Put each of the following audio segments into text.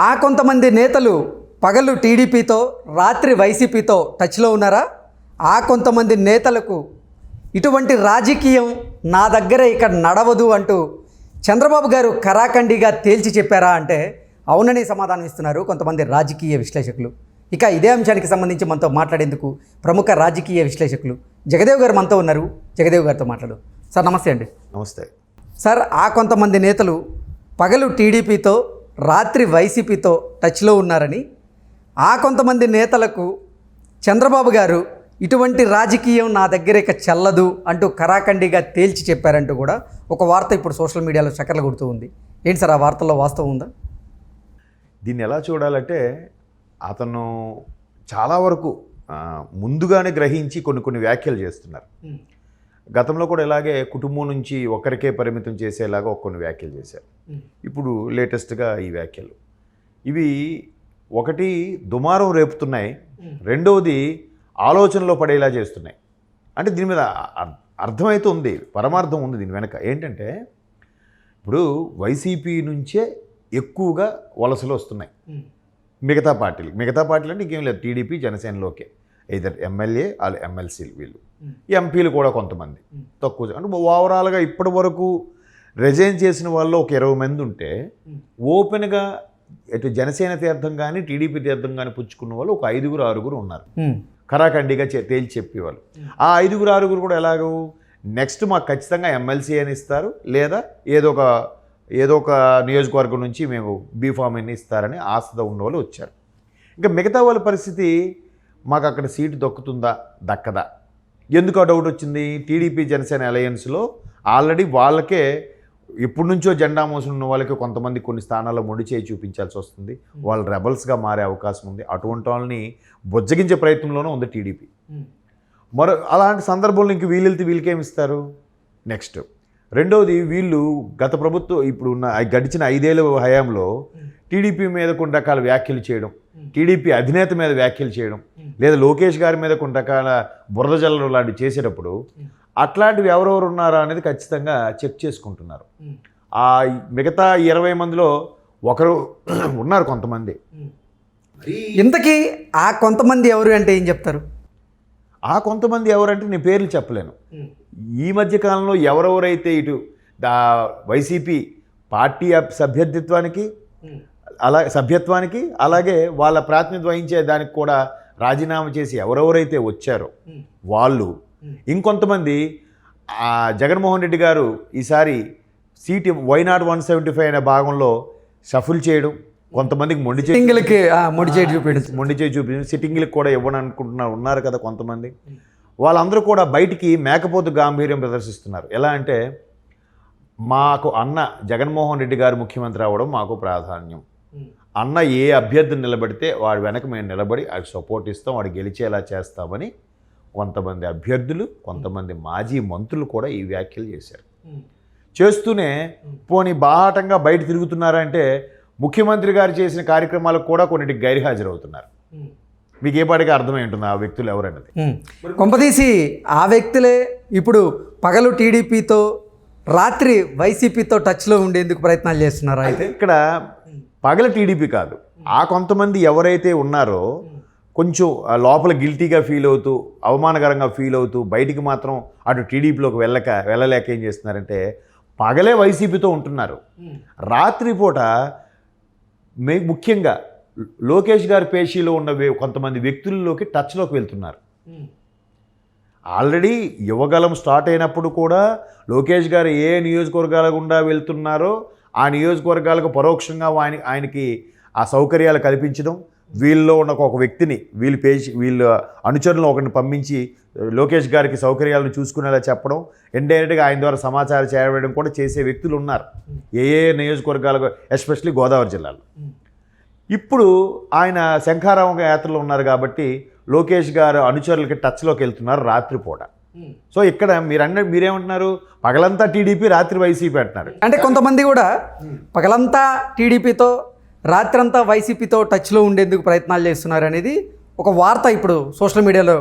ఆ కొంతమంది నేతలు పగలు టీడీపీతో రాత్రి వైసీపీతో టచ్లో ఉన్నారా? ఆ కొంతమంది నేతలకు ఇటువంటి రాజకీయం నా దగ్గర ఇక్కడ నడవదు అంటూ చంద్రబాబు గారు కరాఖండిగా తేల్చి చెప్పారా అంటే అవునని సమాధానం ఇస్తున్నారు కొంతమంది రాజకీయ విశ్లేషకులు. ఇక ఇదే అంశానికి సంబంధించి మనతో మాట్లాడేందుకు ప్రముఖ రాజకీయ విశ్లేషకులు జగదేవ్ గారు మనతో ఉన్నారు. జగదేవ్ గారితో మాట్లాడు. సార్ నమస్తే అండి. నమస్తే సార్, ఆ కొంతమంది నేతలు పగలు టీడీపీతో రాత్రి వైసీపీతో టచ్లో ఉన్నారని, ఆ కొంతమంది నేతలకు చంద్రబాబు గారు ఇటువంటి రాజకీయం నా దగ్గర ఇక చెల్లదు అంటూ కరాఖండిగా తేల్చి చెప్పారంటూ కూడా ఒక వార్త ఇప్పుడు సోషల్ మీడియాలో చక్కర్లు కొడుతూ ఉంది. ఏంటి సార్, ఆ వార్తల్లో వాస్తవం ఉందా? దీన్ని ఎలా చూడాలంటే అతను చాలా వరకు ముందుగానే గ్రహించి కొన్ని వ్యాఖ్యలు చేస్తున్నారు. గతంలో కూడా ఇలాగే కుటుంబం నుంచి ఒకరికే పరిమితం చేసేలాగా కొన్ని వ్యాఖ్యలు చేశారు. ఇప్పుడు లేటెస్ట్గా ఈ వ్యాఖ్యలు ఇవి ఒకటి దుమారం రేపుతున్నాయి, రెండవది ఆలోచనలో పడేలా చేస్తున్నాయి. అంటే దీని మీద అర్థమైతే ఉంది, పరమార్థం ఉంది దీని వెనక. ఏంటంటే ఇప్పుడు వైసీపీ నుంచే ఎక్కువగా వలసలు వస్తున్నాయి మిగతా పార్టీలు అంటే ఇంకేం లేదు, టీడీపీ జనసేనలోకే ఇద్దరు ఎమ్మెల్యే వాళ్ళు ఎమ్మెల్సీలు, వీళ్ళు ఎంపీలు కూడా కొంతమంది తక్కువ. అంటే ఓవరాల్గా ఇప్పటి వరకు రిజైన్ చేసిన వాళ్ళు ఒక 20 మంది ఉంటే ఓపెన్గా ఇటు జనసేన తీర్థం కానీ టీడీపీ తీర్థం కానీ పుచ్చుకున్న వాళ్ళు ఒక 5-6 ఉన్నారు కరాఖండిగా తేల్చి చెప్పేవాళ్ళు. ఆ 5-6 కూడా ఎలాగో నెక్స్ట్ మాకు ఖచ్చితంగా ఎమ్మెల్సీ అని ఇస్తారు, లేదా ఏదో ఒక నియోజకవర్గం నుంచి మేము బీఫామ్ అని ఇస్తారని ఆశతో ఉన్న వాళ్ళు వచ్చారు. ఇంకా మిగతా వాళ్ళ పరిస్థితి మాకు అక్కడ సీటు దక్కుతుందా దక్కదా, ఎందుకు డౌట్ వచ్చింది? టీడీపీ జనసేన అలయన్స్లో ఆల్రెడీ వాళ్ళకే ఎప్పటి నుంచో జెండా మోసం ఉన్న వాళ్ళకి కొంతమంది కొన్ని స్థానాల్లో మొండి చేయి చూపించాల్సి వస్తుంది, వాళ్ళు రెబల్స్గా మారే అవకాశం ఉంది. అటువంటి వాళ్ళని బుజ్జగించే ప్రయత్నంలోనూ ఉంది టీడీపీ. అలాంటి సందర్భంలో ఇంక వీళ్ళకేమి ఇస్తారు? నెక్స్ట్ రెండవది, వీళ్ళు గత ప్రభుత్వం ఇప్పుడు ఉన్న గడిచిన 5 ఏళ్ళ హయాంలో టీడీపీ మీద కొన్ని రకాల వ్యాఖ్యలు చేయడం, టీడీపీ అధినేత మీద వ్యాఖ్యలు చేయడం, లేదా లోకేష్ గారి మీద కొన్ని రకాల బురద జల్లలు లాంటివి చేసేటప్పుడు అట్లాంటివి ఎవరెవరు ఉన్నారా అనేది ఖచ్చితంగా చెక్ చేసుకుంటున్నారు. ఆ మిగతా 20 మందిలో ఒకరు ఉన్నారు కొంతమంది. ఇంతకీ ఆ కొంతమంది ఎవరు అంటే ఏం చెప్తారు? ఆ కొంతమంది ఎవరంటే నేను పేర్లు చెప్పలేను. ఈ మధ్యకాలంలో ఎవరెవరైతే ఇటు వైసీపీ పార్టీ సభ్యత్వానికి అలాగే వాళ్ళ ప్రాతినిధ్యం వహించే దానికి కూడా రాజీనామా చేసి ఎవరెవరైతే వచ్చారో వాళ్ళు, ఇంకొంతమంది జగన్మోహన్ రెడ్డి గారు ఈసారి సీటు వైనాట్ 175 అనే భాగంలో షఫుల్ చేయడం, కొంతమందికి మొండి చేయి చూపించి సిట్టింగ్లకు కూడా ఇవ్వననుకుంటున్నారు ఉన్నారు కదా కొంతమంది. వాళ్ళందరూ కూడా బయటికి మేకపోతు గాంభీర్యం ప్రదర్శిస్తున్నారు. ఎలా అంటే మాకు అన్న జగన్మోహన్ రెడ్డి గారు ముఖ్యమంత్రి అవ్వడం మాకు ప్రాధాన్యం, అన్న ఏ అభ్యర్థిని నిలబడితే వాడి వెనక మేము నిలబడి వాడికి సపోర్ట్ ఇస్తాం, వాడు గెలిచేలా చేస్తామని కొంతమంది అభ్యర్థులు, కొంతమంది మాజీ మంత్రులు కూడా ఈ వ్యాఖ్యలు చేశారు. చేస్తూనే పోనీ బాహాటంగా బయట తిరుగుతున్నారంటే ముఖ్యమంత్రి గారు చేసిన కార్యక్రమాలకు కూడా కొన్నిటికి గైర్హాజరవుతున్నారు. మీకు ఏ పాటిగా అర్థమై ఉంటుంది ఆ వ్యక్తులు ఎవరన్నది. కొంపదీసి ఆ వ్యక్తులే ఇప్పుడు పగలు టీడీపీతో రాత్రి వైసీపీతో టచ్లో ఉండేందుకు ప్రయత్నాలు చేస్తున్నారా? అయితే ఇక్కడ పగల టీడీపీ కాదు, ఆ కొంతమంది ఎవరైతే ఉన్నారో కొంచెం లోపల గిల్టీగా ఫీల్ అవుతూ అవమానకరంగా ఫీల్ అవుతూ బయటికి మాత్రం అటు టీడీపీలోకి వెళ్ళలేక ఏం చేస్తున్నారంటే పగలే వైసీపీతో ఉంటున్నారు. రాత్రిపూట ముఖ్యంగా లోకేష్ గారి పేషీలో ఉన్న కొంతమంది వ్యక్తుల్లోకి టచ్లోకి వెళ్తున్నారు. ఆల్రెడీ యువగలం స్టార్ట్ అయినప్పుడు కూడా లోకేష్ గారు ఏ నియోజకవర్గాల గుండా వెళ్తున్నారో ఆ నియోజకవర్గాలకు పరోక్షంగా ఆయనకి ఆ సౌకర్యాలు కల్పించడం, వీళ్ళలో ఉన్న ఒక వ్యక్తిని వీళ్ళ అనుచరులను ఒకరిని పంపించి లోకేష్ గారికి సౌకర్యాలను చూసుకునేలా చెప్పడం, ఇండైరెక్ట్గా ఆయన ద్వారా సమాచారం చేరవేయడం కూడా చేసే వ్యక్తులు ఉన్నారు ఏ నియోజకవర్గాలకు, ఎస్పెషల్లీ గోదావరి జిల్లాలో. ఇప్పుడు ఆయన శంఖారావం యాత్రలో ఉన్నారు కాబట్టి లోకేష్ గారు అనుచరులకి టచ్లోకి వెళ్తున్నారు రాత్రిపూట. సో ఇక్కడ మీరేమంటున్నారు? పగలంతా టీడీపీ, రాత్రి వైసీపీ అంటున్నారు. అంటే కొంతమంది కూడా పగలంతా టీడీపీతో రాత్రంతా వైసీపీతో టచ్లో ఉండేందుకు ప్రయత్నాలు చేస్తున్నారు అనేది ఒక వార్త ఇప్పుడు సోషల్ మీడియాలో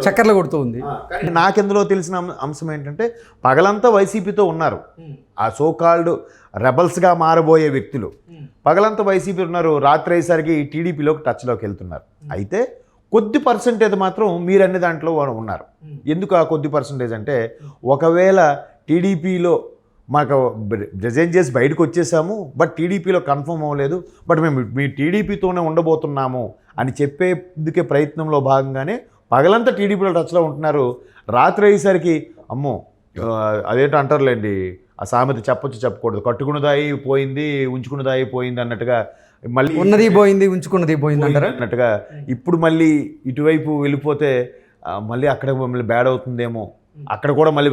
చక్కర్లు కొడుతూ ఉంది. కానీ నాకెందులో తెలిసిన అంశం ఏంటంటే పగలంతా వైసీపీతో ఉన్నారు. ఆ సోకాల్డ్ రెబల్స్గా మారబోయే వ్యక్తులు పగలంతా వైసీపీ ఉన్నారు, రాత్రి అయ్యేసరికి టీడీపీలోకి టచ్లోకి వెళ్తున్నారు. అయితే కొద్ది పర్సంటేజ్ మాత్రం మీరన్ని దాంట్లో ఉన్నారు. ఎందుకు ఆ కొద్ది పర్సంటేజ్ అంటే, ఒకవేళ టీడీపీలో మాకు రిజైన్ చేసి బయటకు వచ్చేసాము, బట్ టీడీపీలో కన్ఫర్మ్ అవ్వలేదు, బట్ మేము మీ టీడీపీతోనే ఉండబోతున్నాము అని చెప్పేందుకే ప్రయత్నంలో భాగంగానే పగలంతా టీడీపీలో టచ్లో ఉంటున్నారు. రాత్రి అయ్యేసరికి అమ్మో అదేంటో అంటారులేండి, ఆ సామెత చెప్పొచ్చు చెప్పకూడదు, కట్టుకున్నదాయి పోయింది ఉంచుకున్నదాయి పోయింది అన్నట్టుగా, మళ్ళీ ఉన్నది పోయింది ఉంచుకున్నది పోయింది అంటారా అన్నట్టుగా ఇప్పుడు మళ్ళీ ఇటువైపు వెళ్ళిపోతే మళ్ళీ అక్కడ మళ్ళీ బ్యాడ్ అవుతుందేమో, అక్కడ కూడా మళ్ళీ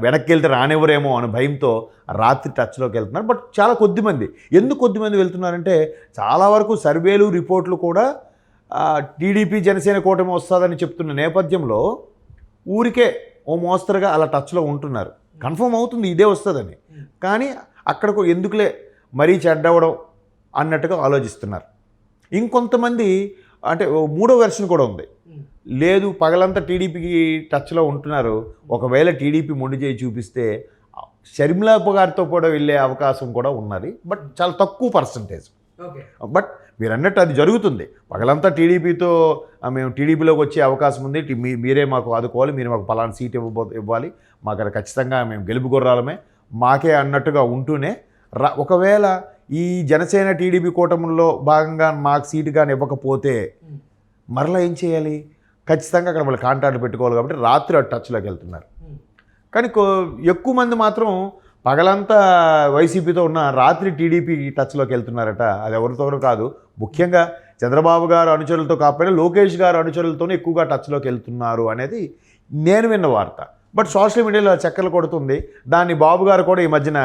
వెనక్కి వెళ్తే రానివ్వరేమో అని భయంతో రాత్రి టచ్లోకి వెళ్తున్నారు. బట్ చాలా కొద్దిమంది. ఎందుకు కొద్దిమంది వెళ్తున్నారంటే, చాలా వరకు సర్వేలు రిపోర్ట్లు కూడా టీడీపీ జనసేన కూటమి వస్తుందని చెప్తున్న నేపథ్యంలో ఊరికే ఓ మోస్తరుగా అలా టచ్లో ఉంటున్నారు. కన్ఫర్మ్ అవుతుంది ఇదే వస్తుందని, కానీ అక్కడకు ఎందుకులే మరీ చెడ్డవడం అన్నట్టుగా ఆలోచిస్తున్నారు. ఇంకొంతమంది అంటే మూడో వెర్షన్ కూడా ఉంది, లేదు పగలంతా టీడీపీకి టచ్లో ఉంటున్నారు, ఒకవేళ టీడీపీ మొండి చేయి చూపిస్తే షర్మిలా గారితో కూడా వెళ్ళే అవకాశం కూడా ఉన్నది, బట్ చాలా తక్కువ పర్సంటేజ్. బట్ మీరు అన్నట్టు అది జరుగుతుంది. పగలంతా టీడీపీతో మేము టీడీపీలోకి వచ్చే అవకాశం ఉంది, మీరే మాకు ఆదుకోవాలి, మీరు మాకు పలానా సీట్ ఇవ్వాలి, మాకు అక్కడ ఖచ్చితంగా మేము గెలుపు గుర్రాలమే మాకే అన్నట్టుగా ఉంటూనే ఒకవేళ ఈ జనసేన టీడీపీ కూటమిలో భాగంగా మాకు సీటు కానీ ఇవ్వకపోతే మరలా ఏం చేయాలి, ఖచ్చితంగా అక్కడ వాళ్ళు కాంట్రాక్ట్ పెట్టుకోవాలి, కాబట్టి రాత్రి టచ్లోకి వెళ్తున్నారు. కానీ ఎక్కువ మంది మాత్రం పగలంతా వైసీపీతో ఉన్న రాత్రి టీడీపీ టచ్లోకి వెళ్తున్నారట. అది ఎవరితో కాదు, ముఖ్యంగా చంద్రబాబు గారు అనుచరులతో కాకపోయినా లోకేష్ గారు అనుచరులతోనే ఎక్కువగా టచ్లోకి వెళ్తున్నారు అనేది నేను విన్న వార్త. బట్ సోషల్ మీడియాలో చక్కర్లు కొడుతుంది. దాన్ని బాబు గారు కూడా ఈ మధ్యన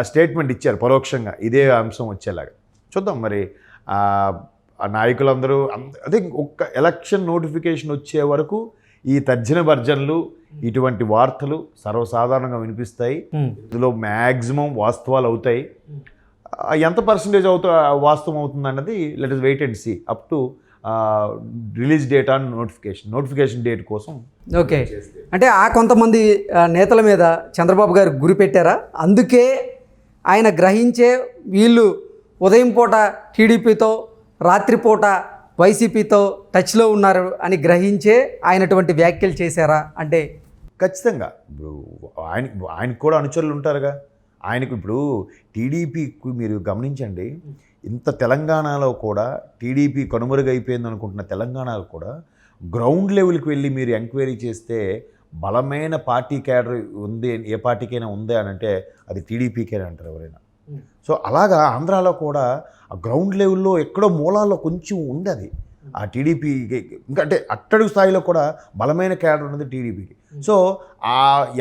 స్టేట్మెంట్ ఇచ్చారు పరోక్షంగా ఇదే అంశం వచ్చేలాగా. చూద్దాం మరి ఆ నాయకులందరూ అదే ఒక్క ఎలక్షన్ నోటిఫికేషన్ వచ్చే వరకు ఈ తర్జన భర్జనలు ఇటువంటి వార్తలు సర్వసాధారణంగా వినిపిస్తాయి. ఇందులో మ్యాక్సిమం వాస్తవాలు అవుతాయి. ఎంత పర్సంటేజ్ వాస్తవం అవుతుంది అన్నది let us wait and see up to release date on notification date కోసం. ఓకే, అంటే ఆ కొంతమంది నేతల మీద చంద్రబాబు గారు గురి పెట్టారా, అందుకే ఆయన గ్రహించే వీళ్ళు ఉదయం పూట టీడీపీతో రాత్రిపూట వైసీపీతో టచ్లో ఉన్నారు అని గ్రహించే ఆయనటువంటి వ్యాఖ్యలు చేశారా అంటే? ఖచ్చితంగా. ఇప్పుడు ఆయనకు కూడా అనుచరులు ఉంటారుగా. ఆయనకు ఇప్పుడు టీడీపీకి మీరు గమనించండి, ఇంత తెలంగాణలో కూడా టీడీపీ కనుమరుగైపోయింది అనుకుంటున్న తెలంగాణలో కూడా గ్రౌండ్ లెవెల్కి వెళ్ళి మీరు ఎంక్వైరీ చేస్తే బలమైన పార్టీ క్యాడర్ ఉంది, ఏ పార్టీకైనా ఉంది అని అంటే అది టీడీపీకే అంటారు ఎవరైనా. సో అలాగా ఆంధ్రాలో కూడా ఆ గ్రౌండ్ లెవెల్లో ఎక్కడో మూలాల్లో కొంచెం ఉంది అది ఆ టీడీపీకి. ఇంకా అంటే అట్టడుగు స్థాయిలో కూడా బలమైన క్యాడర్ ఉన్నది టీడీపీకి. సో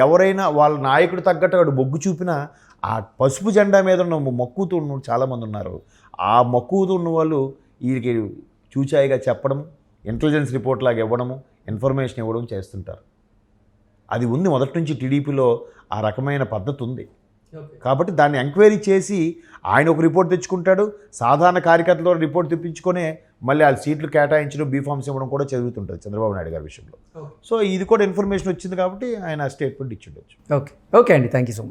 ఎవరైనా వాళ్ళ నాయకుడు తగ్గట్టు వాడు మొగ్గు చూపినా ఆ పసుపు జెండా మీద ఉన్న మక్కువతో ఉన్న చాలామంది ఉన్నారు. ఆ మక్కువతో ఉన్న వాళ్ళు వీరికి చూచాయిగా చెప్పడం, ఇంటెలిజెన్స్ రిపోర్ట్ లాగా ఇవ్వడము, ఇన్ఫర్మేషన్ ఇవ్వడం చేస్తుంటారు. అది ఉంది మొదటి నుంచి టీడీపీలో, ఆ రకమైన పద్ధతి ఉంది. కాబట్టి దాన్ని ఎంక్వైరీ చేసి ఆయన ఒక రిపోర్ట్ తెచ్చుకుంటాడు, సాధారణ కార్యకర్తలతో రిపోర్ట్ తెప్పించుకొని మళ్ళీ ఆ సీట్లు కేటాయించడం, బీఫామ్స్ ఇవ్వడం కూడా జరుగుతుంటుంది చంద్రబాబు నాయుడు గారి విషయంలో. సో ఇది కూడా ఇన్ఫర్మేషన్ వచ్చింది కాబట్టి ఆయన స్టేట్మెంట్ ఇచ్చిండొచ్చు. ఓకే అండి, థ్యాంక్ యూ సో మచ్.